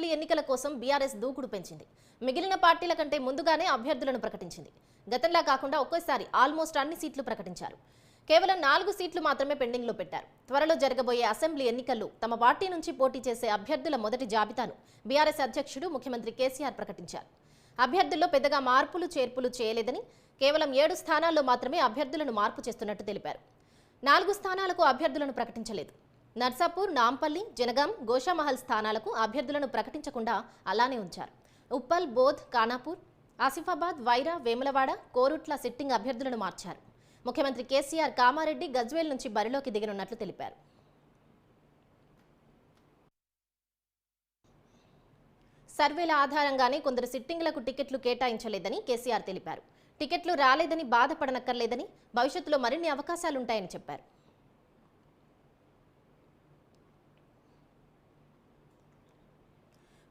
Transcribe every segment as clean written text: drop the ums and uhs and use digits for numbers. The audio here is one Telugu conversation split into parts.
అసెంబ్లీ ఎన్నికల కోసం బీఆర్ఎస్ దూకుడు పెంచింది. మిగిలిన పార్టీల కంటే ముందుగానే అభ్యర్థులను ప్రకటించింది. గతంలా కాకుండా ఒకేసారి ఆల్మోస్ట్ అన్ని సీట్లు ప్రకటించారు. కేవలం 4 సీట్లు మాత్రమే పెండింగ్లో పెట్టారు. త్వరలో జరగబోయే అసెంబ్లీ ఎన్నికల్లో తమ పార్టీ నుంచి పోటీ చేసే అభ్యర్థుల మొదటి జాబితాను బీఆర్ఎస్ అధ్యక్షుడు ముఖ్యమంత్రి కేసీఆర్ ప్రకటించారు. అభ్యర్థుల్లో పెద్దగా మార్పులు చేర్పులు చేయలేదని, కేవలం 7 స్థానాల్లో మాత్రమే అభ్యర్థులను మార్పు చేస్తున్నట్టు తెలిపారు. 4 స్థానాలకు అభ్యర్థులను ప్రకటించలేదు. నర్సాపూర్, నాంపల్లి, జనగాం, గోషామహల్ స్థానాలకు అభ్యర్థులను ప్రకటించకుండా అలానే ఉంచారు. ఉప్పల్, బోధ్, ఖానాపూర్, ఆసిఫాబాద్, వైరా, వేములవాడ, కోరుట్ల సిట్టింగ్ అభ్యర్థులను మార్చారు. ముఖ్యమంత్రి కేసీఆర్ కామారెడ్డి, గజ్వేల్ నుంచి బరిలోకి దిగనున్నట్లు తెలిపారు. సర్వేల ఆధారంగానే కొందరు సిట్టింగ్లకు టికెట్లు కేటాయించలేదని కేసీఆర్ తెలిపారు. టికెట్లు రాలేదని బాధపడనక్కర్లేదని, భవిష్యత్తులో మరిన్ని అవకాశాలుంటాయని చెప్పారు.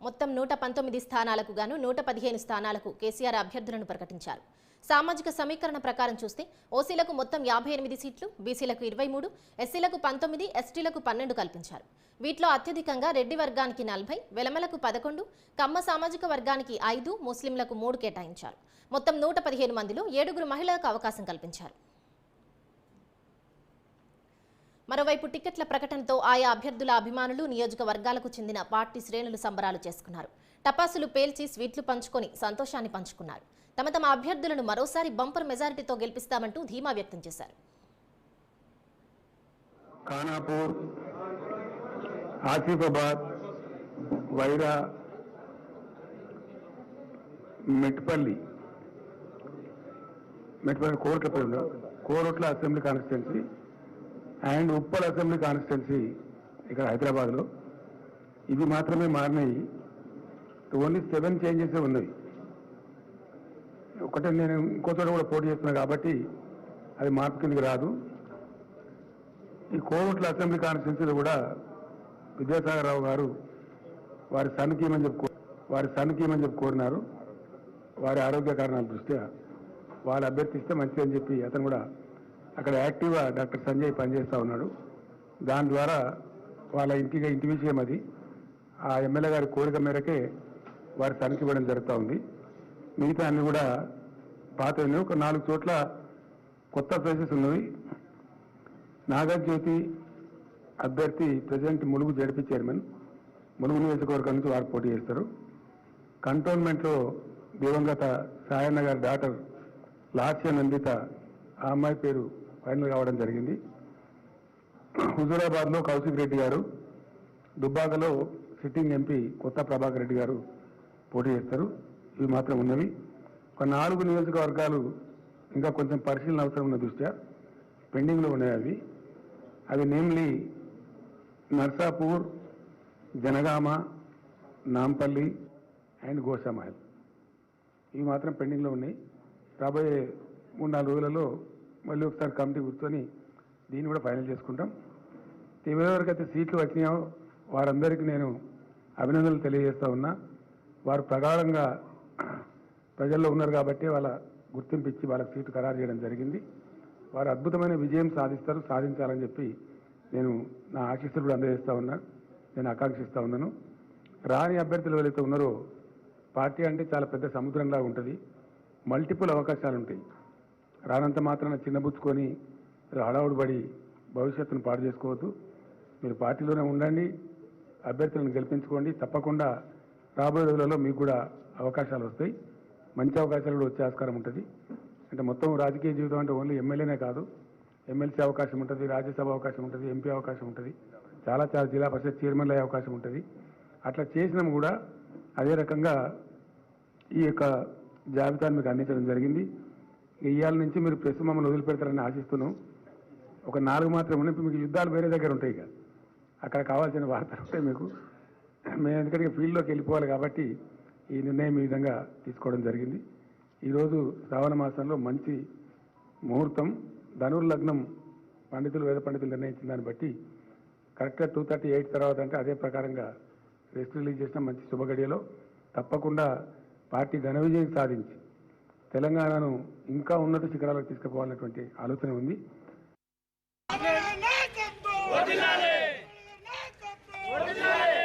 మొత్తం 119 స్థానాలకు గాను 115 స్థానాలకు కేసీఆర్ అభ్యర్థులను ప్రకటించారు. సామాజిక సమీకరణ ప్రకారం చూస్తే ఓసీలకు మొత్తం 58 సీట్లు, బీసీలకు 23, ఎస్సీలకు 19, ఎస్టీలకు 12 కల్పించారు. వీటిలో అత్యధికంగా రెడ్డి వర్గానికి 40, వెలమలకు 11, కమ్మ సామాజిక వర్గానికి 5, ముస్లింలకు 3 కేటాయించారు. మొత్తం 115 మందిలో 7 మహిళలకు అవకాశం కల్పించారు. మరోవైపు టికెట్ల ప్రకటనతో ఆయా అభ్యర్థుల అభిమానులు, నియోజకవర్గాలకు చెందిన పార్టీ శ్రేణులు సంబరాలు చేసుకున్నారు. టపాసులు పేల్చి స్వీట్లు పంచుకొని సంతోషాన్ని పంచుకున్నారు. తమ అభ్యర్థులను మరోసారి బంపర్ మెజారిటీతో గెలిపిస్తామంటూ ధీమా వ్యక్తం చేశారు. Khanapur, Asifabad, Wyra, Metpally Korutla assembly constituency and Uppal assembly constituency ఇక్కడ హైదరాబాద్లో ఇవి మాత్రమే మారినాయి. ఓన్లీ 7 చేంజెస్ ఉన్నాయి. ఒకటే నేను ఇంకో చోట కూడా పోటీ చేస్తున్నా కాబట్టి అది మార్పు కిందకి రాదు. ఈ కోరుట్ల అసెంబ్లీ కాన్స్టిట్యున్సీలో కూడా విద్యాసాగర్ రావు గారు వారి సన్కి ఏమని చెప్పి కోరినారు. వారి ఆరోగ్య కారణాల దృష్ట్యా వాళ్ళు అభ్యర్థిస్తే మంచిదని చెప్పి అతను కూడా అక్కడ యాక్టివ్గా డాక్టర్ సంజయ్ పనిచేస్తూ ఉన్నాడు. దాని ద్వారా వాళ్ళ ఇంటి విషయం అది. ఆ ఎమ్మెల్యే గారి కోరిక మేరకే వారి సనికి ఇవ్వడం జరుగుతూ ఉంది. మిగతా అన్ని కూడా పాత ఒక 4 చోట్ల కొత్త ప్లేసెస్ ఉన్నవి. నాగజ్యోతి అభ్యర్థి president Mulugu ZP chairman, Mulugu నియోజకవర్గం నుంచి వారు పోటీ చేస్తారు. కంటోన్మెంట్లో దివంగత సాయన్న గారి డాటర్ లాస్య నందిత, ఆ అమ్మాయి పేరు ఫైనల్ కావడం జరిగింది. హుజూరాబాద్లో కౌశిక్ రెడ్డి గారు, దుబ్బాకలో సిట్టింగ్ ఎంపీ కొత్త ప్రభాకర్ రెడ్డి గారు పోటీ చేస్తారు. ఇవి మాత్రం ఉన్నవి. ఒక 4 నియోజకవర్గాలు ఇంకా కొంచెం పరిశీలన అవసరం ఉన్న దృష్ట్యా పెండింగ్లో ఉన్నాయి. అవి నేమ్లీ నర్సాపూర్, జనగామ, నాంపల్లి అండ్ గోషామహల్. ఇవి మాత్రం పెండింగ్లో ఉన్నాయి. రాబోయే 3-4 రోజులలో మళ్ళీ ఒకసారి కమిటీ కూర్చొని దీన్ని కూడా ఫైనల్ చేసుకుంటాం. ఎవరెవరికైతే సీట్లు వచ్చినాయో వారందరికీ నేను అభినందనలు తెలియజేస్తూ ఉన్నా. వారు ప్రగాఢంగా ప్రజల్లో ఉన్నారు కాబట్టి వాళ్ళ గుర్తింపు ఇచ్చి వాళ్ళకి సీటు ఖరారు చేయడం జరిగింది. వారు అద్భుతమైన విజయం సాధించాలని చెప్పి నేను నా ఆశీస్సులు కూడా అందజేస్తూ ఉన్నా. నేను ఆకాంక్షిస్తూ ఉన్నాను. రాని అభ్యర్థులు ఎవరైతే ఉన్నారో, పార్టీ అంటే చాలా పెద్ద సముద్రంలా ఉంటుంది. మల్టిపుల్ అవకాశాలు ఉంటాయి. రానంత మాత్రాన చిన్నబుచ్చుకొని హడావుడు పడి భవిష్యత్తును పాడు చేసుకోవద్దు. మీరు పార్టీలోనే ఉండండి, అభ్యర్థులను గెలిపించుకోండి. తప్పకుండా రాబోయే రోజులలో మీకు కూడా అవకాశాలు వస్తాయి. మంచి అవకాశాలు కూడా వచ్చే ఆస్కారం ఉంటుంది. అంటే మొత్తం రాజకీయ జీవితం అంటే ఓన్లీ ఎమ్మెల్యేనే కాదు, ఎమ్మెల్సీ అవకాశం ఉంటుంది, రాజ్యసభ అవకాశం ఉంటుంది, ఎంపీ అవకాశం ఉంటుంది, చాలా జిల్లా పరిషత్ చైర్మన్లు అయ్యే అవకాశం ఉంటుంది. అట్లా చేసినాం కూడా అదే రకంగా ఈ యొక్క జాబితాను మీకు అందించడం జరిగింది. ఇవాళ నుంచి మీరు ప్రెస్ మమ్మల్ని వదిలిపెడతారని ఆశిస్తున్నాం. ఒక 4 మాత్రం ఉన్నాయి. ఇప్పుడు మీకు యుద్ధాలు వేరే దగ్గర ఉంటాయి. ఇక అక్కడ కావాల్సిన వార్తలు ఉంటాయి మీకు. మేము ఎందుకంటే ఫీల్డ్లోకి వెళ్ళిపోవాలి కాబట్టి ఈ నిర్ణయం ఈ విధంగా తీసుకోవడం జరిగింది. ఈరోజు శ్రావణ మాసంలో మంచి ముహూర్తం, ధనుర్లగ్నం వేద పండితులు నిర్ణయించిన దాన్ని బట్టి కరెక్ట్గా 2:38 తర్వాత అంటే అదే ప్రకారంగా రెస్ట్ రిలీజ్ చేసిన మంచి శుభగడియలో తప్పకుండా పార్టీ ఘన విజయం సాధించి తెలంగాణను ఇంకా ఉన్నత శిఖరాలకు తీసుకుపోవాలన్నటువంటి ఆలోచన ఉంది. వర్ధిల్లాలి వర్ధిల్లాలి వర్ధిల్లాలి